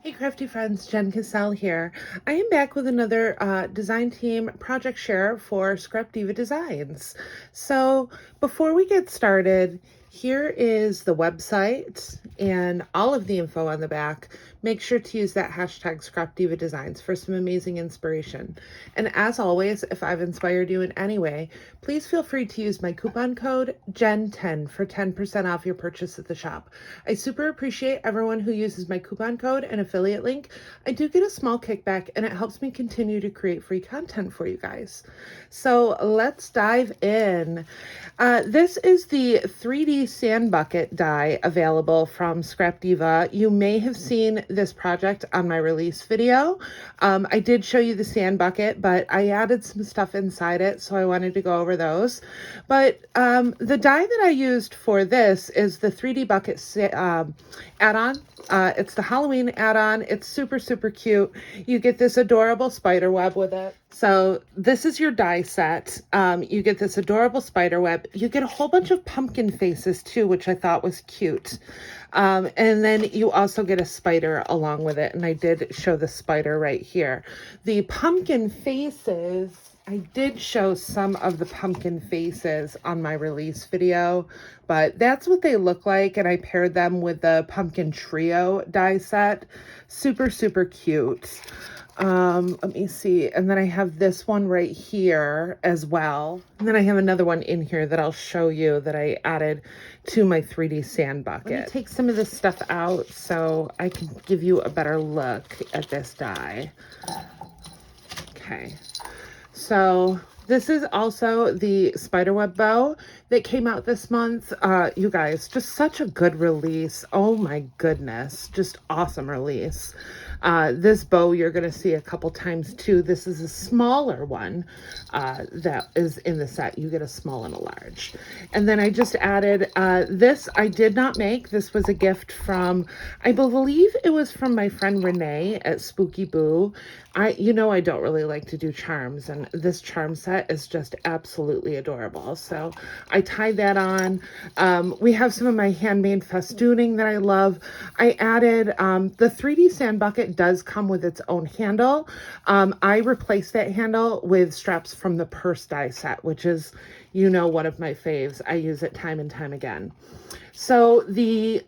Hey crafty friends, JENNCASCELL here. I am back with another design team project share for Scrap Diva Designs. So before we get started, here is the website and all of the info on the back. Make sure to use that hashtag Scrap Diva Designs for some amazing inspiration. And as always, if I've inspired you in any way, please feel free to use my coupon code JEN10 for 10% off your purchase at the shop. I super appreciate everyone who uses my coupon code and affiliate link. I do get a small kickback and it helps me continue to create free content for you guys. So let's dive in. This is the 3D sand bucket die available from Scrap Diva. You may have seen this project on my release video. I did show you the sand bucket, but I added some stuff inside it, so I wanted to go over those. But the die that I used for this is the 3D bucket add-on. It's the Halloween add-on. It's super, super cute. You get this adorable spider web with it. So this is your die set. You get this adorable spider web. You get a whole bunch of pumpkin faces too, which I thought was cute. And then you also get a spider along with it. And I did show the spider right here. The pumpkin faces, I did show some of the pumpkin faces on my release video, but that's what they look like. And I paired them with the pumpkin trio die set. Super, super cute. Let me see. And then I have this one right here as well. And then I have another one in here that I'll show you that I added to my 3D sand bucket. Let me take some of this stuff out so I can give you a better look at this die. Okay. So this is also the spiderweb bow that came out this month. You guys, just such a good release. Oh my goodness, just awesome release. This bow you're going to see a couple times too. This is a smaller one that is in the set. You get a small and a large. And then I just added this. I did not make. This was a gift from, I believe it was from my friend Renee at Spooky Boo. You know I don't really like to do charms, and this charm set is just absolutely adorable. So I tied that on. We have some of my handmade festooning that I love. I added the 3D sand bucket does come with its own handle. I replaced that handle with straps from the purse die set, which is, you know, one of my faves. I use it time and time again. So the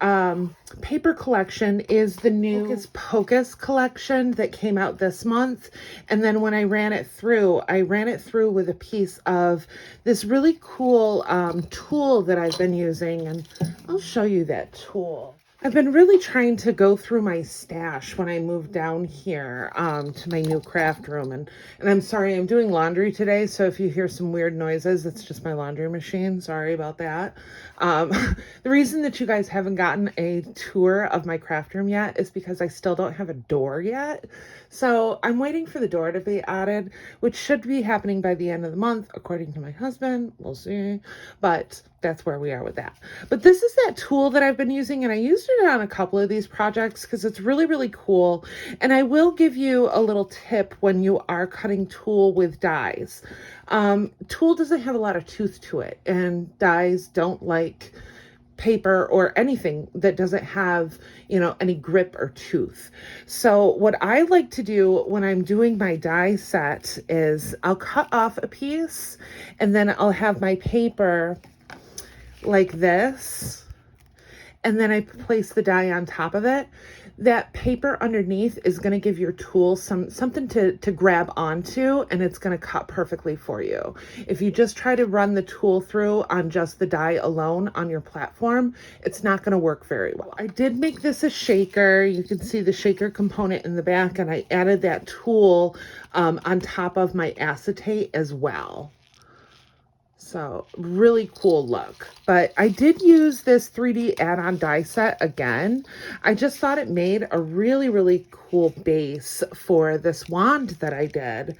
paper collection is the new Hocus Pocus collection that came out this month. And then when I ran it through with a piece of this really cool tool that I've been using. And I'll show you that tool. I've been really trying to go through my stash when I moved down here to my new craft room. And I'm sorry, I'm doing laundry today, so if you hear some weird noises, it's just my laundry machine. Sorry about that. The reason that you guys haven't gotten a tour of my craft room yet is because I still don't have a door yet. So I'm waiting for the door to be added, which should be happening by the end of the month, according to my husband. We'll see. But that's where we are with that. But this is that tool that I've been using, and I used it on a couple of these projects because it's really, really cool. And I will give you a little tip when you are cutting tulle with dies. Tulle doesn't have a lot of tooth to it, and dies don't like paper or anything that doesn't have, you know, any grip or tooth. So what I like to do when I'm doing my die set is I'll cut off a piece and then I'll have my paper like this, and then I place the die on top of it. That paper underneath is going to give your tool something to grab onto, and it's going to cut perfectly for you. If you just try to run the tool through on just the die alone on your platform, it's not going to work very well. I did make this a shaker. You can see the shaker component in the back, and I added that tool on top of my acetate as well. So really cool look. But I did use this 3D add-on die set again. I just thought it made a really, really cool base for this wand that I did.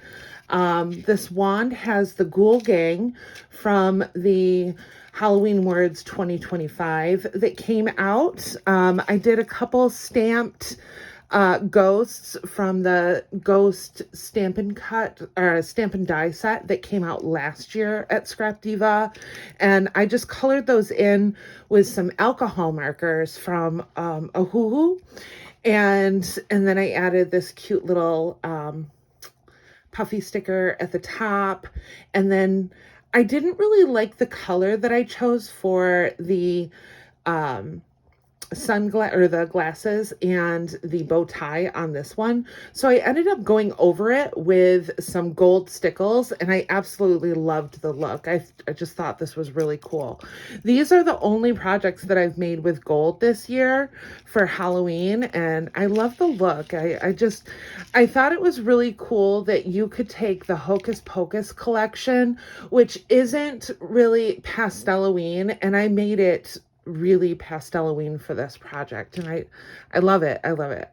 This wand has the Ghoul Gang from the Halloween Words 2025 that came out. I did a couple stamped ghosts from the Ghost Stamp and Cut or Stamp and Die set that came out last year at Scrap Diva, and I just colored those in with some alcohol markers from Ohuhu. And then I added this cute little puffy sticker at the top. And then I didn't really like the color that I chose for the the glasses and the bow tie on this one. So I ended up going over it with some gold stickles, and I absolutely loved the look. I just thought this was really cool. These are the only projects that I've made with gold this year for Halloween, and I love the look. I thought it was really cool that you could take the Hocus Pocus collection, which isn't really pastel-Halloween, and I made it really pastel-Halloween for this project, and I love it. I love it.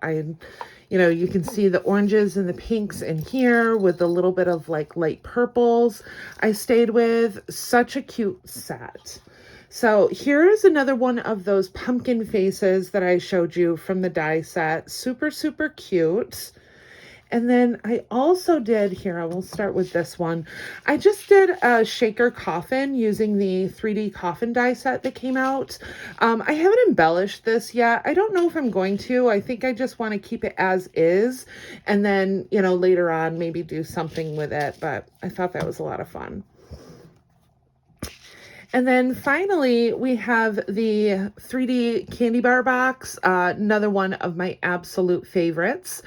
You can see the oranges and the pinks in here with a little bit of like light purples I stayed with. Such a cute set. So here is another one of those pumpkin faces that I showed you from the die set. Super, super cute. And then I also did, here, I will start with this one. I just did a shaker coffin using the 3D coffin die set that came out. I haven't embellished this yet. I don't know if I'm going to. I think I just want to keep it as is. And then, later on, maybe do something with it. But I thought that was a lot of fun. And then finally, we have the 3D candy bar box, another one of my absolute favorites.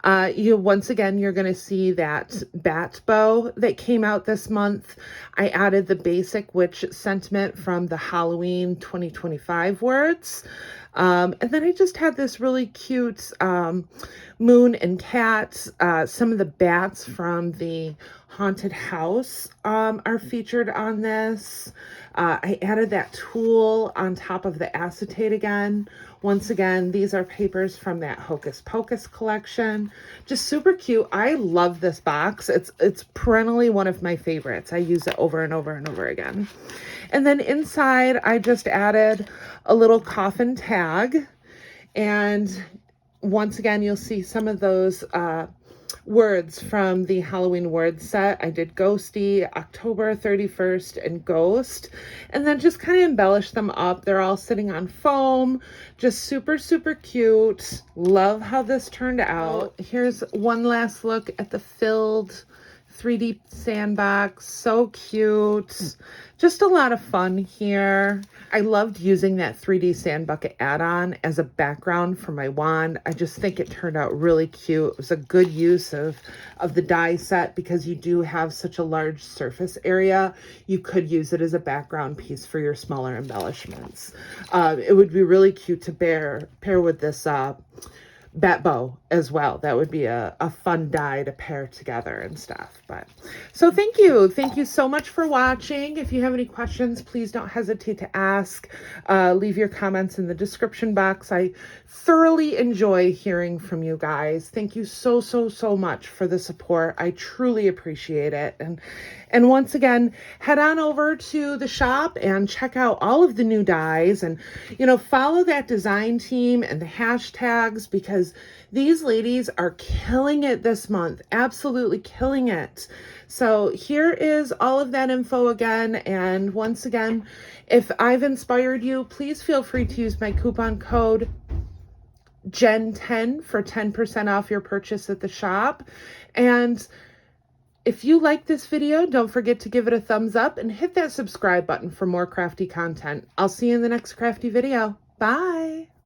Once again, you're going to see that bat bow that came out this month. I added the basic witch sentiment from the Halloween 2025 words. And then I just had this really cute moon and cat. Some of the bats from the haunted house are featured on this. I added that Tulle on top of the acetate again. Once again, these are papers from that Hocus Pocus collection. Just super cute. I love this box. It's perennially one of my favorites. I use it over and over and over again. And then inside, I just added a little coffin tag. And once again, you'll see some of those words from the Halloween word set. I did Ghosty, October 31st, and Ghost, and then just kind of embellish them up. They're all sitting on foam, just super, super cute. Love how this turned out. Here's one last look at the filled 3D sandbox. So cute. Just a lot of fun here. I loved using that 3D sand bucket add-on as a background for my wand. I just think it turned out really cute. It was a good use of the die set because you do have such a large surface area. You could use it as a background piece for your smaller embellishments. It would be really cute to pair with this bat bow as well. That would be a fun die to pair together and stuff. But so thank you so much for watching. If you have any questions, please don't hesitate to ask. Leave your comments in the description box. I thoroughly enjoy hearing from you guys. Thank you so much for the support. I truly appreciate it. And once again, head on over to the shop and check out all of the new dies, and follow that design team and the hashtags, because these ladies are killing it this month. Absolutely killing it. So here is all of that info again. And once again, if I've inspired you, please feel free to use my coupon code JEN10 for 10% off your purchase at the shop. And if you like this video, don't forget to give it a thumbs up and hit that subscribe button for more crafty content. I'll see you in the next crafty video. Bye.